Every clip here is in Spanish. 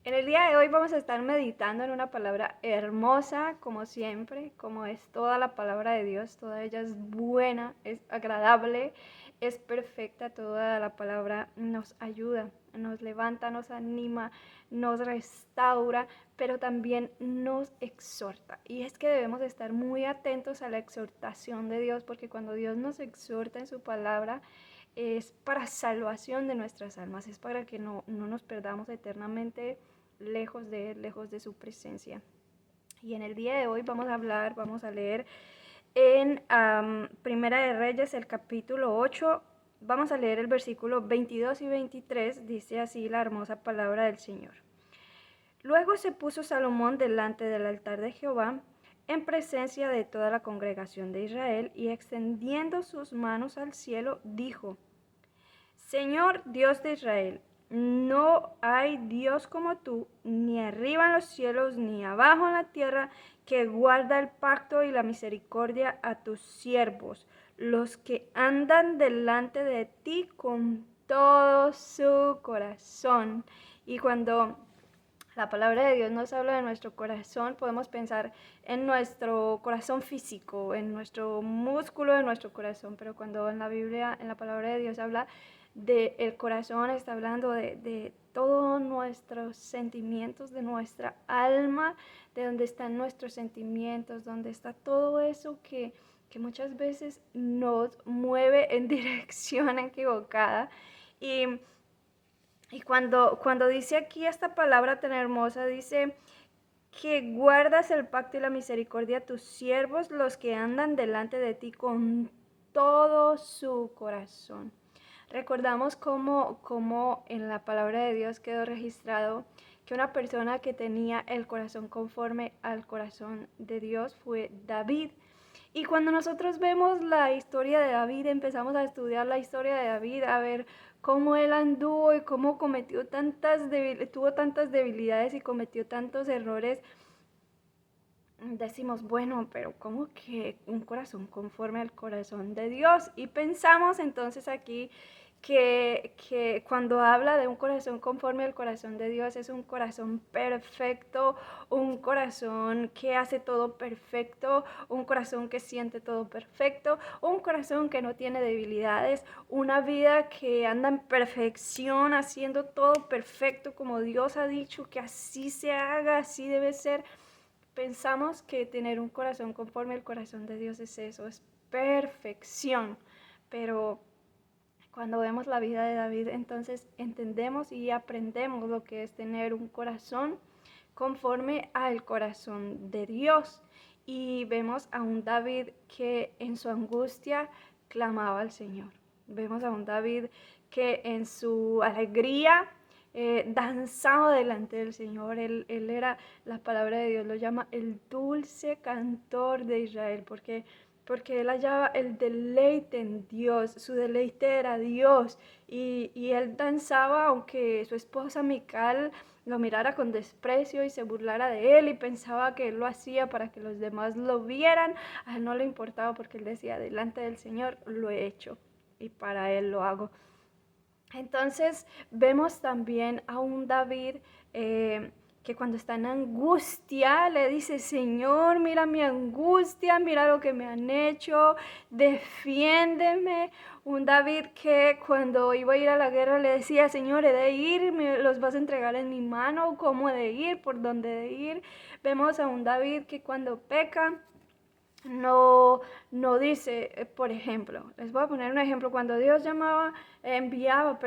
En el día de hoy vamos a estar meditando en una palabra hermosa, como siempre, como es toda la palabra de Dios. Toda ella es buena, es agradable, es perfecta. Toda la palabra nos ayuda, nos levanta, nos anima, nos restaura, pero también nos exhorta. Y es que debemos estar muy atentos a la exhortación de Dios, porque cuando Dios nos exhorta en su palabra, es para salvación de nuestras almas, es para que no nos perdamos eternamente lejos de Él, lejos de su presencia. Y en el día de hoy vamos a leer en Primera de Reyes, el capítulo 8, vamos a leer el versículo 22 y 23, dice así la hermosa palabra del Señor. Luego se puso Salomón delante del altar de Jehová, en presencia de toda la congregación de Israel, y extendiendo sus manos al cielo, dijo: Señor Dios de Israel, no hay Dios como tú, ni arriba en los cielos, ni abajo en la tierra, que guarda el pacto y la misericordia a tus siervos, los que andan delante de ti con todo su corazón. Y cuando la palabra de Dios nos habla de nuestro corazón, podemos pensar en nuestro corazón físico, en nuestro músculo de nuestro corazón, pero cuando en la Biblia, en la palabra de Dios habla del corazón, está hablando de todos nuestros sentimientos, de nuestra alma, de donde están nuestros sentimientos, donde está todo eso que muchas veces nos mueve en dirección equivocada. Y cuando dice aquí esta palabra tan hermosa, dice que guardas el pacto y la misericordia a tus siervos, los que andan delante de ti con todo su corazón. Recordamos cómo en la palabra de Dios quedó registrado que una persona que tenía el corazón conforme al corazón de Dios fue David. Y cuando nosotros vemos la historia de David, empezamos a estudiar la historia de David, a ver cómo él anduvo y cómo tuvo tantas debilidades y cometió tantos errores. Decimos, bueno, pero ¿cómo que un corazón conforme al corazón de Dios? Y pensamos entonces aquí que cuando habla de un corazón conforme al corazón de Dios es un corazón perfecto, un corazón que hace todo perfecto, un corazón que siente todo perfecto, un corazón que no tiene debilidades, una vida que anda en perfección, haciendo todo perfecto como Dios ha dicho que así se haga, así debe ser. Pensamos que tener un corazón conforme al corazón de Dios es eso, es perfección, pero cuando vemos la vida de David, entonces entendemos y aprendemos lo que es tener un corazón conforme al corazón de Dios. Y vemos a un David que en su angustia clamaba al Señor. Vemos a un David que en su alegría danzaba delante del Señor. Él era, la palabra de Dios lo llama el dulce cantor de Israel, porque él hallaba el deleite en Dios, su deleite era Dios, y él danzaba aunque su esposa Mical lo mirara con desprecio y se burlara de él y pensaba que él lo hacía para que los demás lo vieran. A él no le importaba porque él decía, delante del Señor lo he hecho y para él lo hago. Entonces vemos también a un David que cuando está en angustia le dice, Señor, mira mi angustia, mira lo que me han hecho, defiéndeme. Un David que cuando iba a ir a la guerra le decía, Señor, he de ir, me los vas a entregar en mi mano, ¿cómo he de ir? ¿Por dónde he de ir? Vemos a un David que cuando peca, no dice, por ejemplo, les voy a poner un ejemplo, cuando Dios enviaba,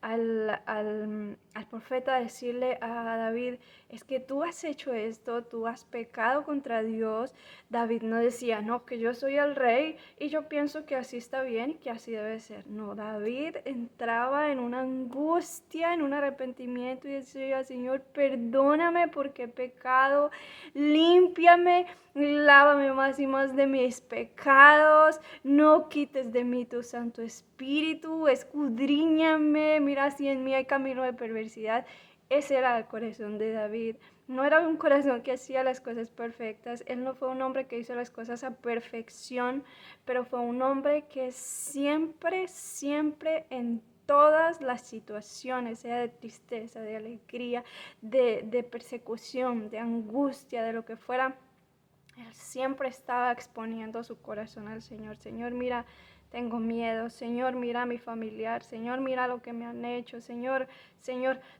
al profeta a decirle a David, es que tú has hecho esto, tú has pecado contra Dios. David no decía, no, que yo soy el rey y yo pienso que así está bien y que así debe ser. No, David entraba en una angustia, en un arrepentimiento y decía, Señor, perdóname porque he pecado, límpiame, lávame más y más de mis pecados, no quites de mí tu Santo Espíritu, escudriñame, mira si en mí hay camino de perversidad. Ese era el corazón de David. No era un corazón que hacía las cosas perfectas. Él no fue un hombre que hizo las cosas a perfección, pero fue un hombre que siempre, siempre en todas las situaciones, sea de tristeza, de alegría, de persecución, de angustia, de lo que fuera, él siempre estaba exponiendo su corazón al Señor. Señor, mira, tengo miedo. Señor, mira a mi familiar. Señor, mira lo que me han hecho. Señor,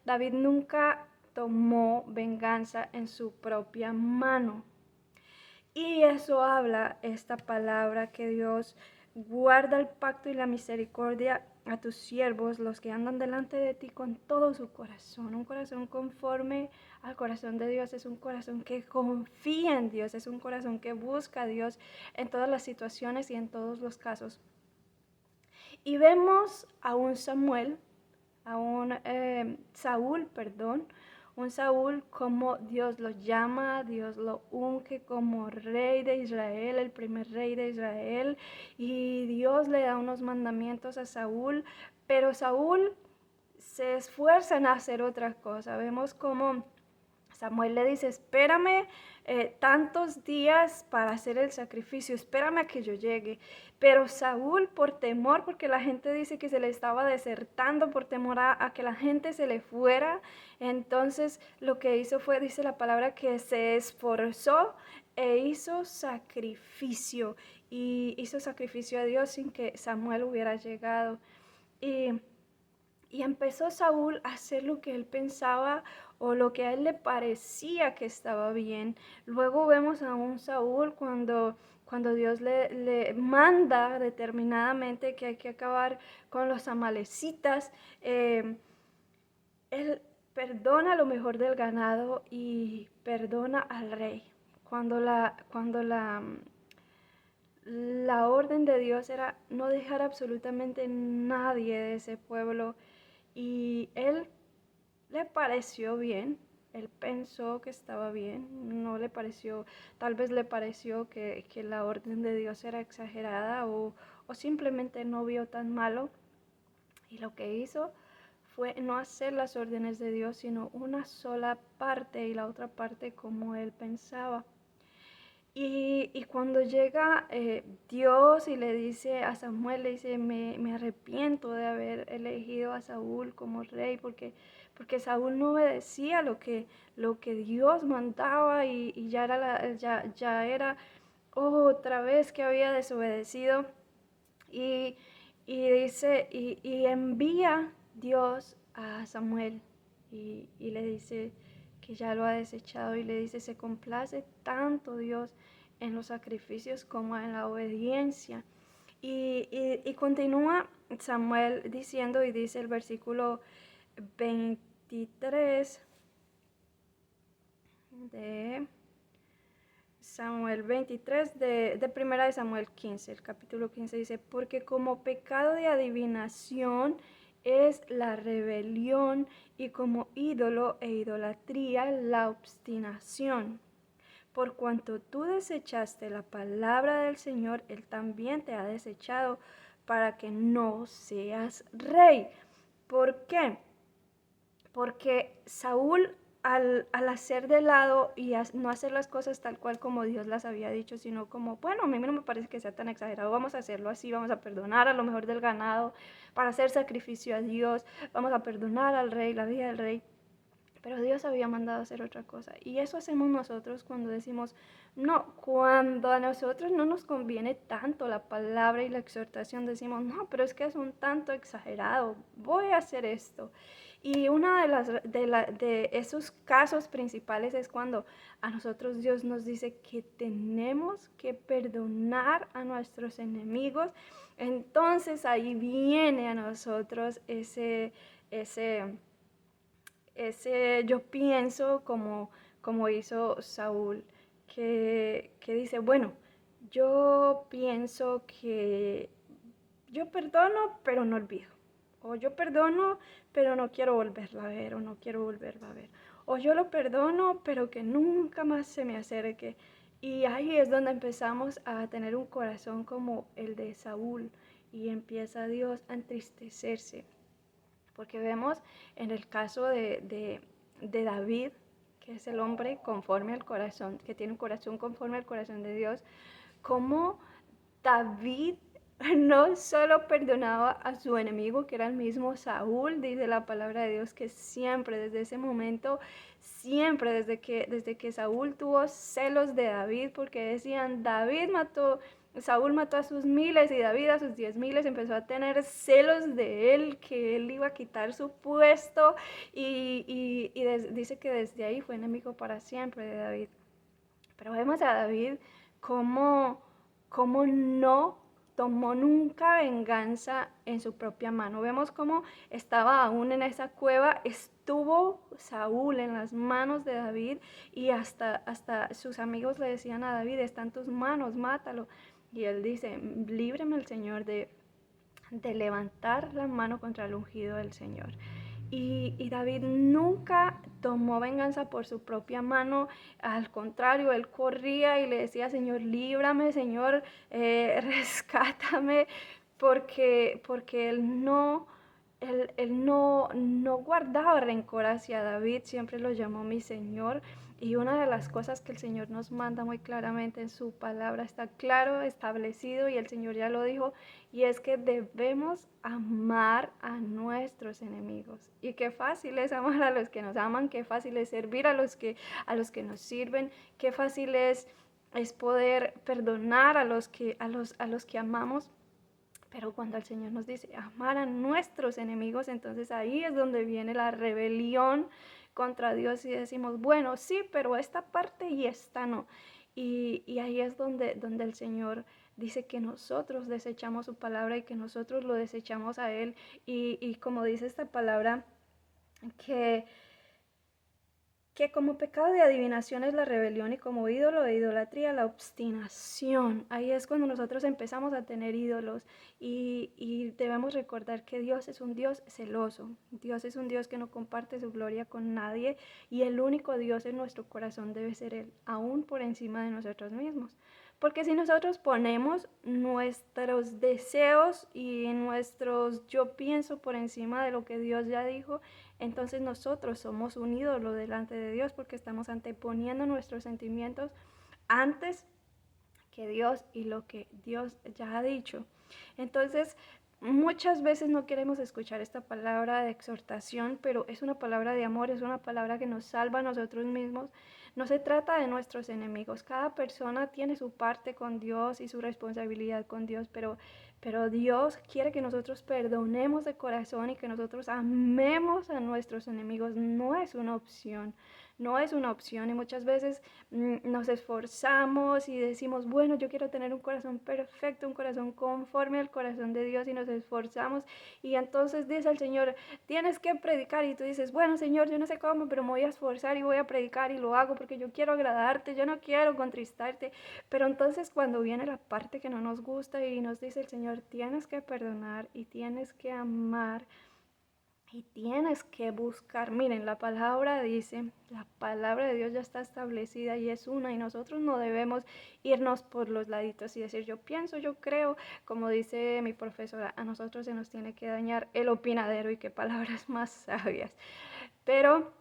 David nunca tomó venganza en su propia mano. Y eso habla esta palabra que Dios guarda el pacto y la misericordia a tus siervos, los que andan delante de ti con todo su corazón. Un corazón conforme al corazón de Dios es un corazón que confía en Dios, es un corazón que busca a Dios en todas las situaciones y en todos los casos. Y vemos a un Saúl, un Saúl como Dios lo llama, Dios lo unge como rey de Israel, el primer rey de Israel, y Dios le da unos mandamientos a Saúl, pero Saúl se esfuerza en hacer otra cosa. Vemos como Samuel le dice, espérame tantos días para hacer el sacrificio, espérame a que yo llegue. Pero Saúl, por temor, porque la gente dice que se le estaba desertando, por temor a que la gente se le fuera, entonces lo que hizo fue, dice la palabra, que se esforzó e hizo sacrificio. Y hizo sacrificio a Dios sin que Samuel hubiera llegado. Y empezó Saúl a hacer lo que él pensaba o lo que a él le parecía que estaba bien. Luego vemos a un Saúl cuando Dios le manda determinadamente que hay que acabar con los amalecitas. Él perdona lo mejor del ganado y perdona al rey. La orden de Dios era no dejar absolutamente nadie de ese pueblo. Y él le pareció bien, él pensó que estaba bien, no le pareció, tal vez le pareció que la orden de Dios era exagerada o simplemente no vio tan malo. Y lo que hizo fue no hacer las órdenes de Dios, sino una sola parte y la otra parte como él pensaba. Y cuando llega Dios y le dice a Samuel, le dice, me arrepiento de haber elegido a Saúl como rey, porque Saúl no obedecía lo que Dios mandaba y ya era otra vez que había desobedecido. Y, y envía Dios a Samuel y le dice que ya lo ha desechado y le dice, se complace tanto Dios en los sacrificios como en la obediencia. Y continúa Samuel diciendo, y dice el versículo 23 de Samuel 23 de primera de Samuel 15, el capítulo 15 dice, porque como pecado de adivinación es la rebelión y como ídolo e idolatría la obstinación. Por cuanto tú desechaste la palabra del Señor, Él también te ha desechado para que no seas rey. ¿Por qué? Porque Saúl al hacer de lado y no hacer las cosas tal cual como Dios las había dicho, sino como, bueno, a mí no me parece que sea tan exagerado, vamos a hacerlo así, vamos a perdonar a lo mejor del ganado para hacer sacrificio a Dios, vamos a perdonar al rey, la vida del rey. Pero Dios había mandado hacer otra cosa. Y eso hacemos nosotros cuando decimos, no, cuando a nosotros no nos conviene tanto la palabra y la exhortación, decimos, no, pero es que es un tanto exagerado, voy a hacer esto. Y uno de esos casos principales es cuando a nosotros Dios nos dice que tenemos que perdonar a nuestros enemigos. Entonces ahí viene a nosotros ese yo pienso como hizo Saúl, que dice, bueno, yo pienso que yo perdono, pero no olvido. O yo perdono, pero no quiero volverla a ver, o no quiero volverla a ver. O yo lo perdono, pero que nunca más se me acerque. Y ahí es donde empezamos a tener un corazón como el de Saúl, y empieza Dios a entristecerse. Porque vemos en el caso de David, que es el hombre conforme al corazón, que tiene un corazón conforme al corazón de Dios, cómo David no solo perdonaba a su enemigo, que era el mismo Saúl, dice la palabra de Dios que siempre, desde ese momento, siempre, desde que Saúl tuvo celos de David, porque decían, Saúl mató a sus miles y David a sus 10,000, empezó a tener celos de él, que él iba a quitar su puesto, dice que desde ahí fue enemigo para siempre de David. Pero vemos a David como no tomó nunca venganza en su propia mano. Vemos cómo estaba aún en esa cueva, estuvo Saúl en las manos de David y hasta sus amigos le decían a David, está en tus manos, mátalo. Y él dice, líbreme el Señor de levantar la mano contra el ungido del Señor. Y David nunca tomó venganza por su propia mano, al contrario, él corría y le decía, Señor, líbrame, Señor, rescátame, porque él no guardaba rencor hacia David, siempre lo llamó mi Señor. Y una de las cosas que el Señor nos manda muy claramente en su palabra está claro, establecido, y el Señor ya lo dijo, y es que debemos amar a nuestros enemigos. Y qué fácil es amar a los que nos aman, qué fácil es servir a los que nos sirven, qué fácil es poder perdonar a los que amamos. Pero cuando el Señor nos dice amar a nuestros enemigos, entonces ahí es donde viene la rebelión contra Dios y decimos, bueno, sí, pero esta parte y esta no. Y ahí es donde el Señor dice que nosotros desechamos su palabra y que nosotros lo desechamos a Él. Y como dice esta palabra, que como pecado de adivinación es la rebelión y como ídolo de idolatría la obstinación. Ahí es cuando nosotros empezamos a tener ídolos y debemos recordar que Dios es un Dios celoso. Dios es un Dios que no comparte su gloria con nadie y el único Dios en nuestro corazón debe ser Él, aún por encima de nosotros mismos. Porque si nosotros ponemos nuestros deseos y nuestros yo pienso por encima de lo que Dios ya dijo, entonces nosotros somos un ídolo delante de Dios porque estamos anteponiendo nuestros sentimientos antes que Dios y lo que Dios ya ha dicho. Entonces, muchas veces no queremos escuchar esta palabra de exhortación, pero es una palabra de amor, es una palabra que nos salva a nosotros mismos. No se trata de nuestros enemigos. Cada persona tiene su parte con Dios y su responsabilidad con Dios, pero Dios quiere que nosotros perdonemos de corazón y que nosotros amemos a nuestros enemigos. No es una opción. No es una opción y muchas veces nos esforzamos y decimos, bueno, yo quiero tener un corazón perfecto, un corazón conforme al corazón de Dios y nos esforzamos y entonces dice el Señor, tienes que predicar y tú dices, bueno Señor, yo no sé cómo, pero me voy a esforzar y voy a predicar y lo hago porque yo quiero agradarte, yo no quiero contristarte, pero entonces cuando viene la parte que no nos gusta y nos dice el Señor, tienes que perdonar y tienes que amar, y tienes que buscar, miren, la palabra dice, la palabra de Dios ya está establecida y es una y nosotros no debemos irnos por los laditos y decir yo pienso, yo creo, como dice mi profesora, a nosotros se nos tiene que dañar el opinadero y qué palabras más sabias. Pero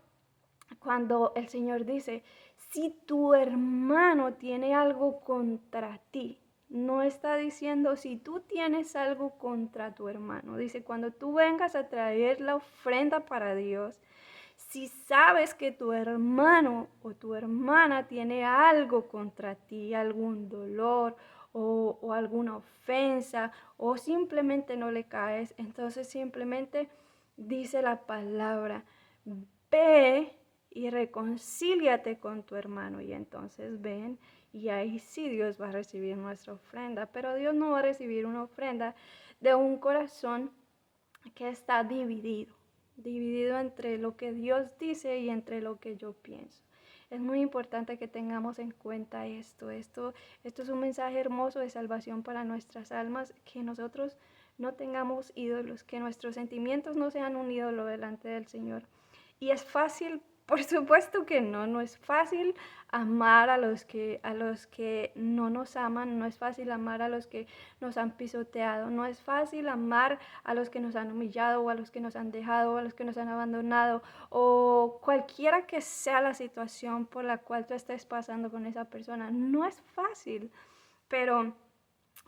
cuando el Señor dice, si tu hermano tiene algo contra ti, no está diciendo si tú tienes algo contra tu hermano. Dice, cuando tú vengas a traer la ofrenda para Dios, si sabes que tu hermano o tu hermana tiene algo contra ti, algún dolor o alguna ofensa, o simplemente no le caes, entonces simplemente dice la palabra, ve y reconcíliate con tu hermano. Y entonces ven y ahí sí Dios va a recibir nuestra ofrenda, pero Dios no va a recibir una ofrenda de un corazón que está dividido entre lo que Dios dice y entre lo que yo pienso. Es muy importante que tengamos en cuenta esto es un mensaje hermoso de salvación para nuestras almas, que nosotros no tengamos ídolos, que nuestros sentimientos no sean un ídolo delante del Señor. Y es fácil, por supuesto que no es fácil amar a los que no nos aman, no es fácil amar a los que nos han pisoteado, no es fácil amar a los que nos han humillado o a los que nos han dejado o a los que nos han abandonado o cualquiera que sea la situación por la cual tú estés pasando con esa persona. No es fácil, pero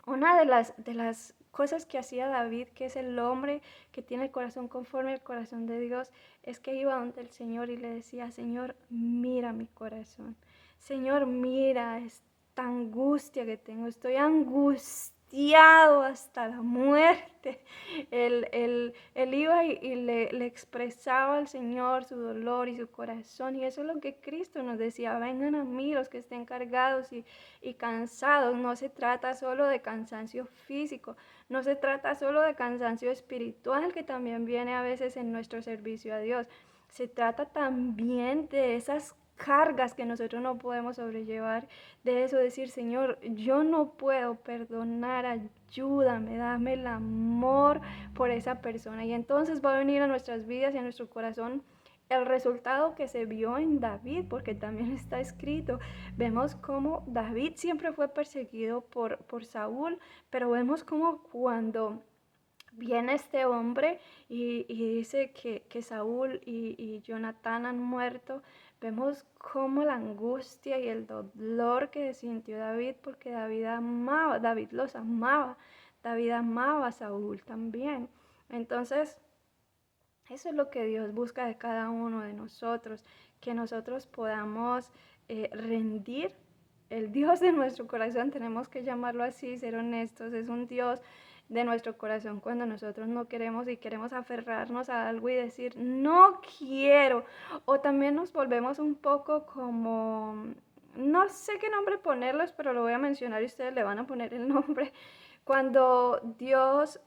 una de las cosas que hacía David, que es el hombre que tiene el corazón conforme al corazón de Dios, es que iba donde el Señor y le decía, Señor, mira mi corazón. Señor, mira esta angustia que tengo. Estoy angustiado hasta la muerte. Él iba y le expresaba al Señor su dolor y su corazón. Y eso es lo que Cristo nos decía. Vengan a mí los que estén cargados y cansados. No se trata solo de cansancio físico. No se trata solo de cansancio espiritual, que también viene a veces en nuestro servicio a Dios. Se trata también de esas cargas que nosotros no podemos sobrellevar, de eso decir, Señor, yo no puedo perdonar, ayúdame, dame el amor por esa persona. Y entonces va a venir a nuestras vidas y a nuestro corazón el resultado que se vio en David, porque también está escrito. Vemos cómo David siempre fue perseguido por Saúl, pero vemos cómo cuando viene este hombre y dice que Saúl y Jonatán han muerto, vemos cómo la angustia y el dolor que sintió David, porque David los amaba, David amaba a Saúl también. Entonces, eso es lo que Dios busca de cada uno de nosotros, que nosotros podamos rendir el Dios de nuestro corazón, tenemos que llamarlo así, ser honestos, es un Dios de nuestro corazón cuando nosotros no queremos y queremos aferrarnos a algo y decir, no quiero. O también nos volvemos un poco como, no sé qué nombre ponerlos, pero lo voy a mencionar y ustedes le van a poner el nombre. Cuando Dios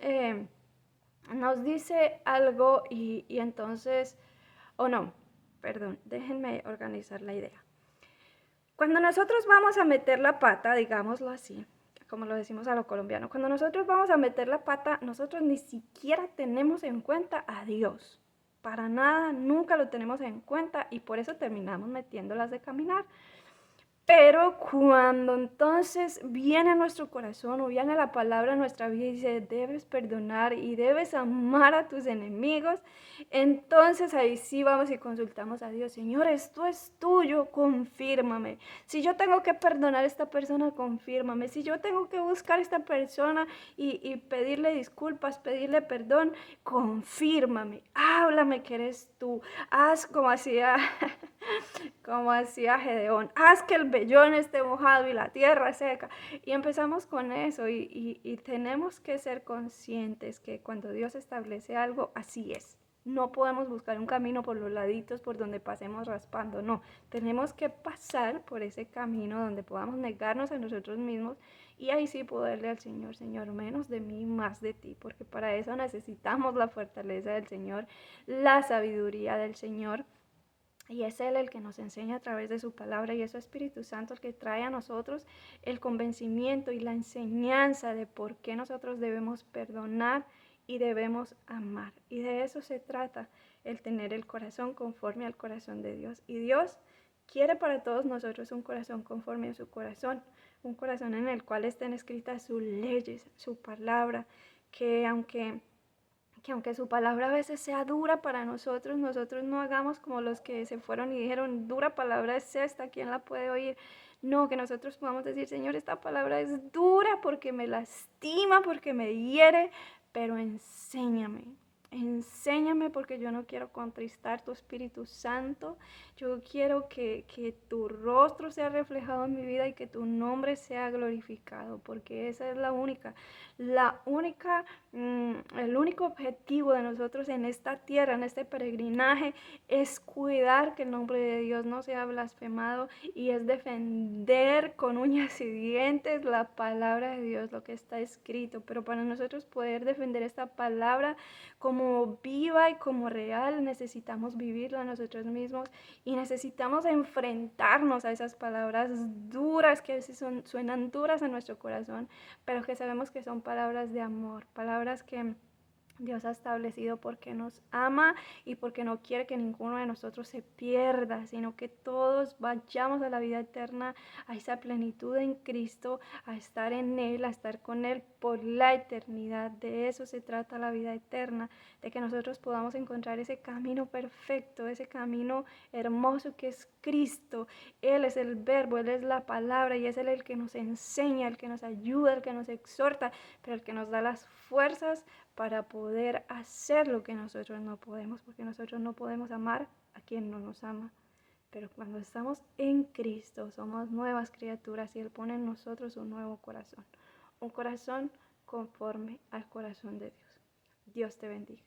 nos dice algo y entonces, o no, perdón, déjenme organizar la idea. Cuando nosotros vamos a meter la pata, digámoslo así, como lo decimos a lo colombiano, cuando nosotros vamos a meter la pata, nosotros ni siquiera tenemos en cuenta a Dios. Para nada, nunca lo tenemos en cuenta y por eso terminamos metiéndolas de caminar. Pero cuando entonces viene a nuestro corazón o viene la palabra a nuestra vida y dice, debes perdonar y debes amar a tus enemigos, entonces ahí sí vamos y consultamos a Dios. Señor, esto es tuyo, confírmame. Si yo tengo que perdonar a esta persona, confírmame. Si yo tengo que buscar a esta persona y pedirle disculpas, pedirle perdón, confírmame. Háblame que eres tú. Haz como hacía Gedeón, haz que el vellón esté mojado y la tierra seca. Y empezamos con eso y tenemos que ser conscientes que cuando Dios establece algo, así es. No podemos buscar un camino por los laditos por donde pasemos raspando, no. Tenemos que pasar por ese camino donde podamos negarnos a nosotros mismos y ahí sí poderle al Señor, Señor, menos de mí, más de ti, porque para eso necesitamos la fortaleza del Señor, la sabiduría del Señor. Y es Él el que nos enseña a través de su palabra y es su Espíritu Santo el que trae a nosotros el convencimiento y la enseñanza de por qué nosotros debemos perdonar y debemos amar. Y de eso se trata, el tener el corazón conforme al corazón de Dios. Y Dios quiere para todos nosotros un corazón conforme a su corazón, un corazón en el cual estén escritas sus leyes, su palabra, que aunque su palabra a veces sea dura para nosotros, nosotros no hagamos como los que se fueron y dijeron, dura palabra es esta, ¿quién la puede oír? No, que nosotros podamos decir, Señor, esta palabra es dura porque me lastima, porque me hiere, pero enséñame porque yo no quiero contristar tu Espíritu Santo, yo quiero que tu rostro sea reflejado en mi vida y que tu nombre sea glorificado, porque esa es el único objetivo de nosotros en esta tierra, en este peregrinaje, es cuidar que el nombre de Dios no sea blasfemado y es defender con uñas y dientes la palabra de Dios, lo que está escrito. Pero para nosotros poder defender esta palabra como viva y como real, necesitamos vivirla nosotros mismos y necesitamos enfrentarnos a esas palabras duras que a veces suenan duras a nuestro corazón, pero que sabemos que son palabras de amor, palabras que Dios ha establecido porque nos ama y porque no quiere que ninguno de nosotros se pierda, sino que todos vayamos a la vida eterna, a esa plenitud en Cristo, a estar en Él, a estar con Él por la eternidad. De eso se trata la vida eterna, de que nosotros podamos encontrar ese camino perfecto, ese camino hermoso que es Cristo. Él es el verbo, Él es la palabra y es Él el que nos enseña, el que nos ayuda, el que nos exhorta, pero el que nos da las fuerzas para poder hacer lo que nosotros no podemos, porque nosotros no podemos amar a quien no nos ama. Pero cuando estamos en Cristo, somos nuevas criaturas y Él pone en nosotros un corazón conforme al corazón de Dios. Dios te bendiga.